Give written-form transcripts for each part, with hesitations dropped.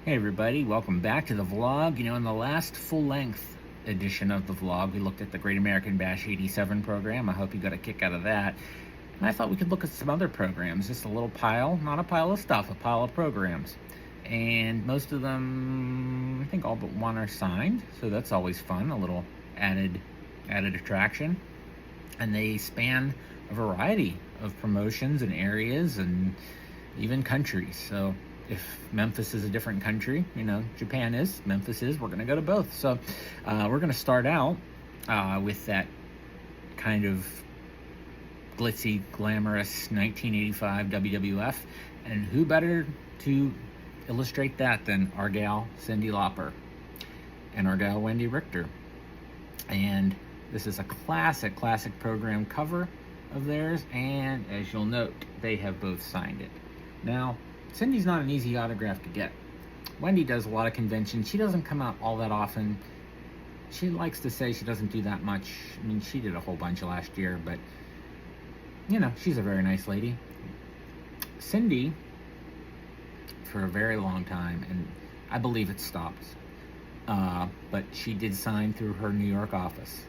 Hey everybody, welcome back to the vlog. In the last full-length edition of the vlog, we looked at the Great American Bash 87 program. I hope you got a kick out of that. And I thought we could look at some other programs, just a little pile, not a pile of stuff, a pile of programs. And most of them, I think all but one are signed, so that's always fun, a little added attraction. And they span a variety of promotions and areas and even countries. So if Memphis is a different country, Japan is, Memphis is, we're going to go to both. So we're going to start out with that kind of glitzy, glamorous 1985 WWF. And who better to illustrate that than our gal, Cyndi Lauper, and our gal, Wendy Richter. And this is a classic program cover of theirs. And as you'll note, they have both signed it. Now, Cyndi's not an easy autograph to get. Wendy does a lot of conventions. She doesn't come out all that often. She likes to say she doesn't do that much. I mean, she did a whole bunch last year, but, she's a very nice lady. Cyndi, for a very long time, and I believe it stopped, but she did sign through her New York office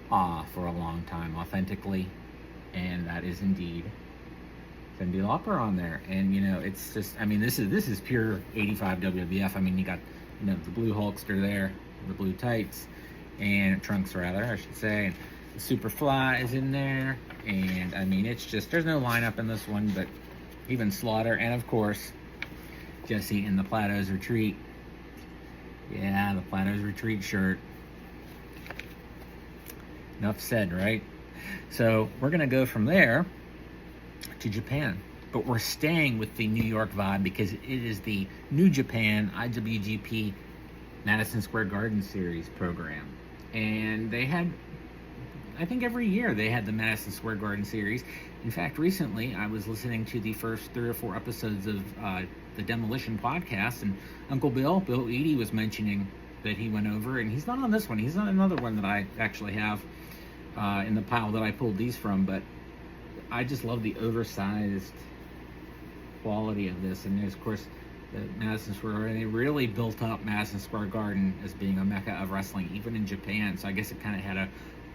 for a long time, authentically, and that is indeed Cyndi Lauper on there. And it's just, this is pure 85 WWF. You got the blue Hulkster there, the blue tights, and trunks rather, I should say, and the Superfly is in there. And it's just, there's no lineup in this one, but even Slaughter, and of course Jesse in the Plato's Retreat. Yeah, the Plato's Retreat shirt. Enough said, right? So we're gonna go from there to Japan, but we're staying with the New York vibe because it is the New Japan IWGP Madison Square Garden Series program. And they had, I think every year they had the Madison Square Garden Series. In fact, recently I was listening to the first 3 or 4 episodes of the Demolition podcast, and Uncle Bill Eady, was mentioning that he went over, and he's not on this one, he's on another one that I actually have in the pile that I pulled these from, but I just love the oversized quality of this. And there's, of course, the Madison Square Garden. They really built up Madison Square Garden as being a mecca of wrestling, even in Japan. So I guess it kind of had a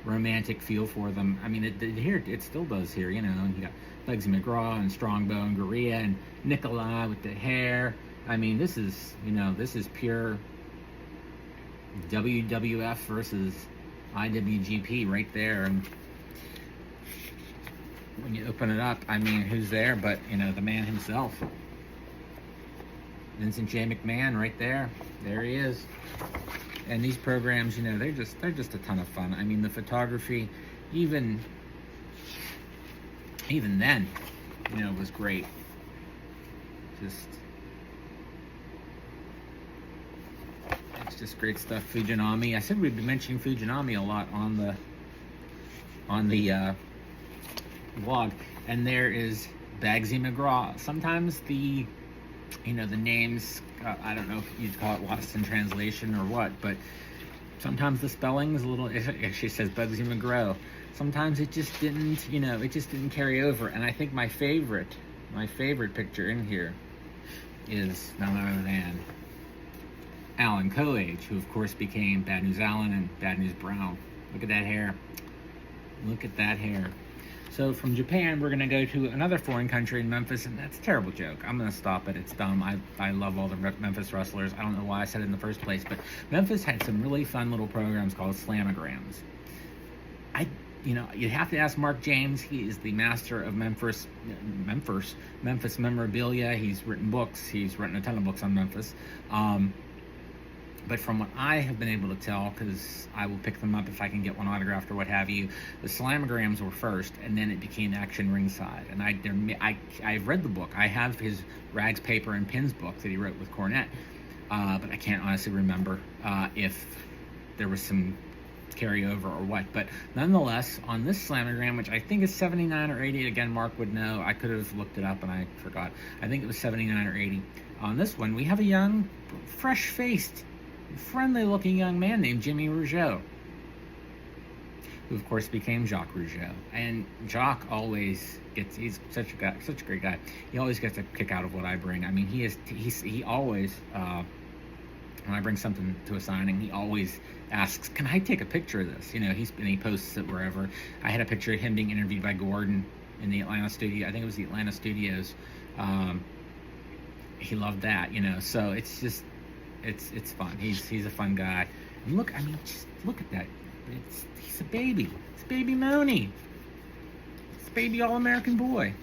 romantic feel for them. It still does here, And you got Bugsy McGraw and Strongbow and Gurria and Nikolai with the hair. This is, this is pure WWF versus IWGP right there. And when you open it up, who's there but, the man himself. Vincent J. McMahon right there. There he is. And these programs, they're just a ton of fun. The photography, even then, was great. It's just great stuff. Fujinami. I said we'd be mentioning Fujinami a lot on the vlog. And there is Bugsy McGraw. Sometimes the names, I don't know if you'd call it lost in translation or what, but sometimes the spelling is a little, she says Bugsy McGraw. Sometimes it just didn't, it just didn't carry over. And I think my favorite picture in here is none other than Alan Coage, who of course became Bad News Alan and Bad News Brown. Look at that hair. Look at that hair. So from Japan, we're going to go to another foreign country in Memphis, and that's a terrible joke. I'm going to stop it. It's dumb. I love all the Memphis wrestlers. I don't know why I said it in the first place, but Memphis had some really fun little programs called Slamograms. You have to ask Mark James. He is the master of Memphis memorabilia. He's written books. He's written a ton of books on Memphis. But from what I have been able to tell, because I will pick them up if I can get one autographed or what have you, the Slamograms were first, and then it became Action Ringside. And I've read the book. I have his Rags, Paper, and Pins book that he wrote with Cornette, but I can't honestly remember if there was some carryover or what. But nonetheless, on this Slamogram, which I think is 79 or 80, again, Mark would know. I could have looked it up and I forgot. I think it was 79 or 80. On this one, we have a young, fresh-faced, friendly-looking young man named Jimmy Rougeau. who of course became Jacques Rougeau. And Jacques always he's such a great guy. He always gets a kick out of what I bring. I mean, he always, when I bring something to a signing, he always asks, "Can I take a picture of this?" He posts it wherever. I had a picture of him being interviewed by Gordon in the Atlanta studio. I think it was the Atlanta studios. He loved that, So it's just, it's fun. He's a fun guy. And look, just look at that. He's a baby. It's baby Moni. It's baby All-American boy.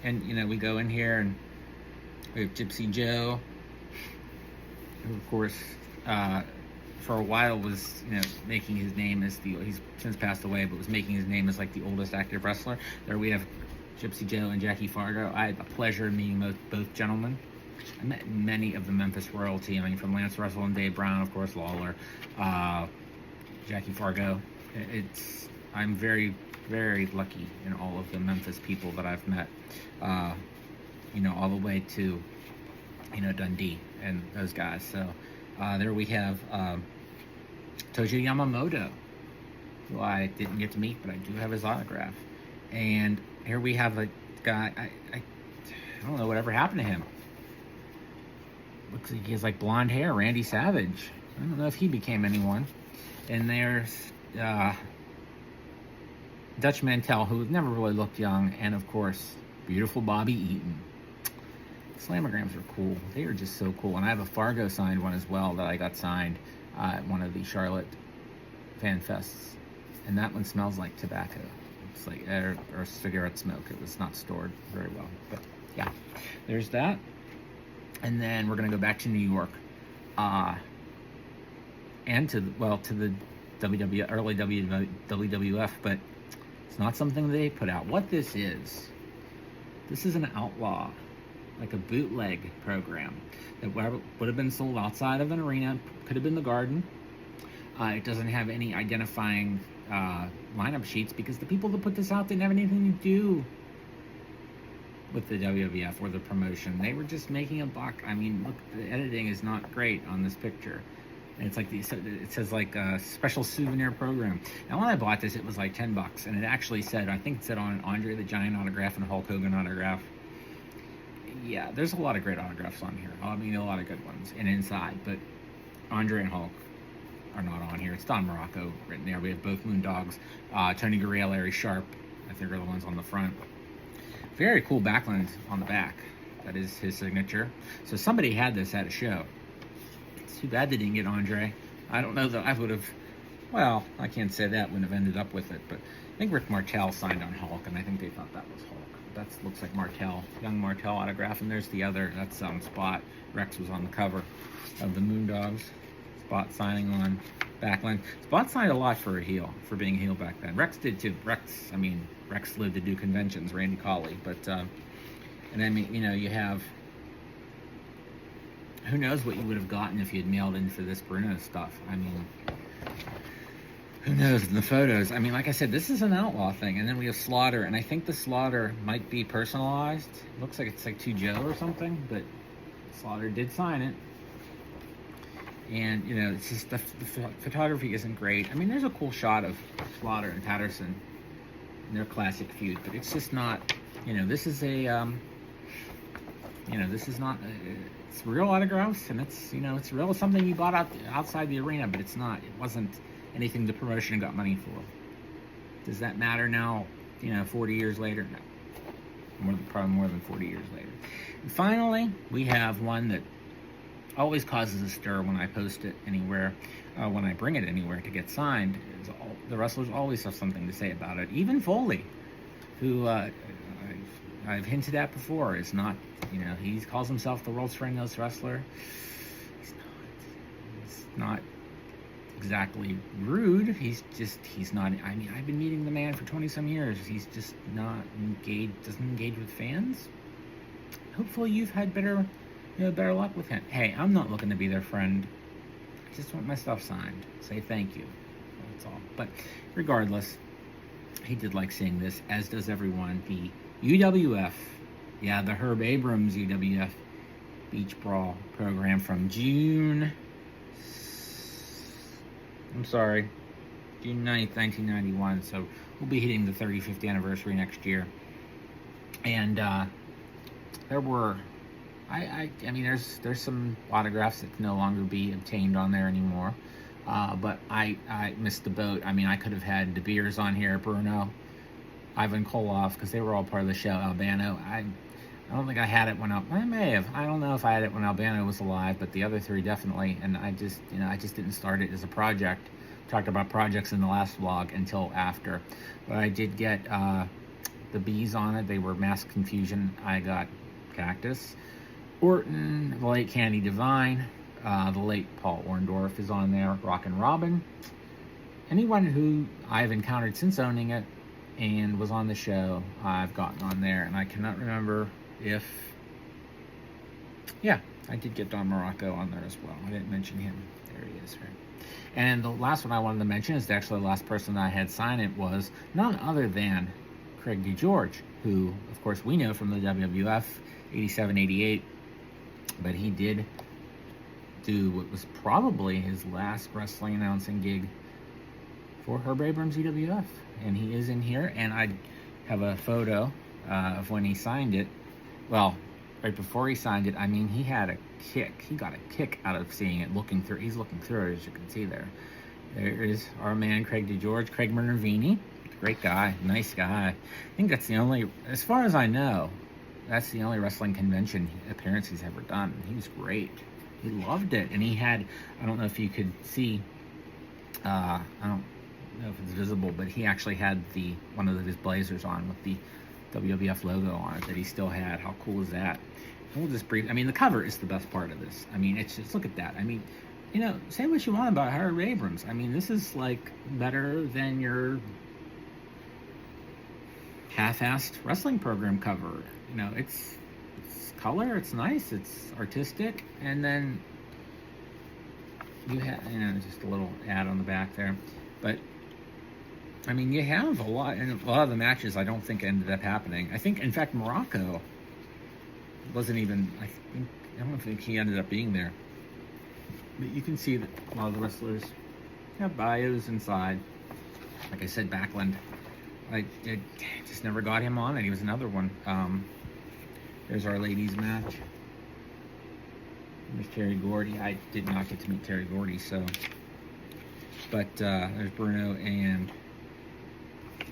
And we go in here and we have Gypsy Joe, who of course for a while was making his name as he's since passed away, but was making his name as like the oldest active wrestler. There we have Gypsy Joe and Jackie Fargo. I had the pleasure of meeting both gentlemen. I met many of the Memphis royalty. From Lance Russell and Dave Brown, of course, Lawler, Jackie Fargo. I'm very, very lucky in all of the Memphis people that I've met. All the way to Dundee and those guys. So there we have Tojo Yamamoto, who I didn't get to meet, but I do have his autograph. And here we have a guy, I don't know whatever happened to him. Looks like he has like blonde hair, Randy Savage. I don't know if he became anyone. And there's Dutch Mantell, who never really looked young, and of course, beautiful Bobby Eaton. Slamograms are cool. They are just so cool. And I have a Fargo signed one as well that I got signed at one of the Charlotte fan fests. And that one smells like tobacco. It's like or cigarette smoke. It was not stored very well. But yeah, there's that. And then we're gonna go back to New York, and to the early WWF, but it's not something they put out. What this is an outlaw, like a bootleg program that would have been sold outside of an arena. Could have been the Garden. It doesn't have any identifying lineup sheets because the people that put this out didn't have anything to do with the WWF or the promotion. They were just making a buck. Look, the editing is not great on this picture. And it's like it says like a special souvenir program. Now when I bought this, it was like $10, and it actually said, I think it said on an Andre the Giant autograph and a Hulk Hogan autograph. Yeah, there's a lot of great autographs on here. A lot of good ones and inside, but Andre and Hulk are not on here. It's Don Morocco written there. We have both Moondogs, Tony Gurria, Larry Sharp, I think are the ones on the front. Very cool backland on the back. That is his signature. So somebody had this at a show. It's too bad they didn't get Andre. I don't know that I would have, well, I can't say that, wouldn't have ended up with it, but I think Rick Martel signed on Hulk, and I think they thought that was Hulk. That looks like Martel, young Martel autograph, and there's the other, that's Spot. Rex was on the cover of the Moondogs. Spot signing on backline. Spot signed a lot for a heel, for being a heel back then. Rex did too. Rex lived to do conventions, Randy Colley, but, you have, who knows what you would have gotten if you had mailed in for this Bruno stuff. Who knows in the photos. Like I said, this is an outlaw thing, and then we have Slaughter, and I think the Slaughter might be personalized. It looks like it's like to Joe or something, but Slaughter did sign it. And, it's just the photography isn't great. There's a cool shot of Slaughter and Patterson in their classic feud, but it's just not, this is a, this is not, it's real autographs, and it's, it's real something you bought outside the arena, but it wasn't anything the promotion got money for. Does that matter now, 40 years later? No. Probably more than 40 years later. And finally, we have one that always causes a stir when I post it anywhere, when I bring it anywhere to get signed. The wrestlers always have something to say about it. Even Foley, who I've hinted at before, is not, he calls himself the world's friendliest wrestler. He's not exactly rude. He's not, I've been meeting the man for 20 some years. He's just not engaged, doesn't engage with fans. Hopefully you've had better luck with him. Hey, I'm not looking to be their friend. I just want my stuff signed. Say thank you. That's all. But regardless, he did like seeing this, as does everyone. The UWF, the Herb Abrams UWF Beach Brawl program from June. I'm sorry. June 9th, 1991. So we'll be hitting the 35th anniversary next year. And there were, I mean, there's some autographs that can no longer be obtained on there anymore. But I missed the boat. I mean, I could have had De Beers on here, Bruno, Ivan Koloff, because they were all part of the show. Albano, I don't think I had it when I may have. I don't know if I had it when Albano was alive, but the other three definitely. And I just didn't start it as a project. Talked about projects in the last vlog until after. But I did get the bees on it. They were Mass Confusion. I got Cactus, Orton, the late Candy Divine, the late Paul Orndorff is on there, Rockin' Robin. Anyone who I've encountered since owning it and was on the show, I've gotten on there, and I cannot remember if, yeah, I did get Don Morocco on there as well. I didn't mention him. There he is, right? And the last one I wanted to mention is actually the last person that I had sign it was none other than Craig DeGeorge, who, of course, we know from the WWF 87, 88, but he did do what was probably his last wrestling announcing gig for Herb Abrams UWF, and he is in here, and I have a photo of when he signed it. Well, right before he signed it, I mean, he had a kick. He got a kick out of seeing it, he's looking through it, as you can see there. There is our man, Craig DeGeorge, Craig Minervini, great guy, nice guy. I think that's the only, as far as I know, that's the only wrestling convention appearance he's ever done. He was great. He loved it, and he had, I don't know if you could see, I don't know if it's visible, but he actually had one of his blazers on with the WWF logo on it that he still had. How cool is that? And we'll just I mean, the cover is the best part of this. I mean, it's just, look at that. I mean, you know, say what you want about Herb Abrams. I mean, this is like better than your half-assed wrestling program cover. You know, it's color, it's nice, it's artistic, and then you have, you know, just a little ad on the back there. But I mean, you have a lot, and a lot of the matches I don't think ended up happening. I think, in fact, Morocco wasn't even, I don't think he ended up being there. But you can see that a lot of the wrestlers have bios inside. Like I said, Backlund, I just never got him on it. He was another one. There's our ladies match. There's Terry Gordy. I did not get to meet Terry Gordy, so. But there's Bruno and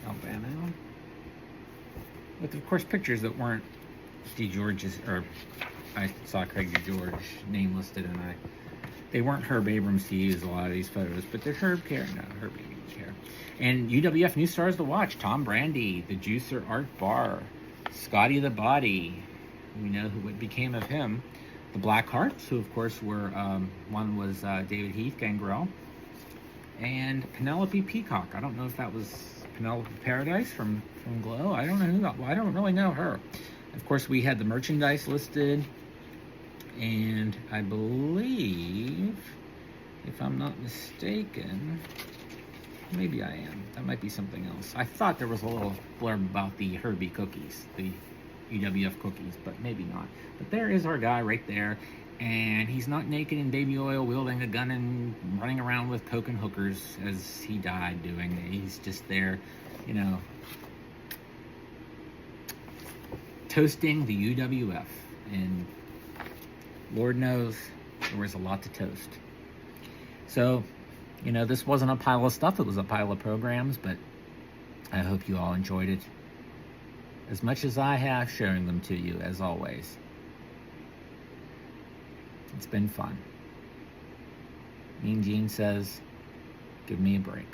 Albano. With, of course, pictures that weren't DeGeorge's, or I saw Craig DeGeorge name listed, and they weren't Herb Abrams to use a lot of these photos, but they're Herb Abrams here. And UWF new stars to watch: Tom Brandy, the Juicer Art Barr, Scotty the Body. We know what became of him. The Blackhearts, who of course were, one was David Heath, Gangrel, and Penelope Peacock. I don't know if that was Penelope Paradise from Glow. I don't know who that, well, I don't really know her. Of course, we had the merchandise listed, and I believe, if I'm not mistaken, maybe I am. That might be something else. I thought there was a little blurb about the Herbie cookies, the UWF cookies, but maybe not. But there is our guy right there, and he's not naked in baby oil, wielding a gun and running around with coke and hookers as he died doing. He's just there, you know, toasting the UWF, and Lord knows there was a lot to toast. So, you know, this wasn't a pile of stuff, it was a pile of programs, but I hope you all enjoyed it as much as I have showing them to you, as always. It's been fun. Mean Gene says, give me a break.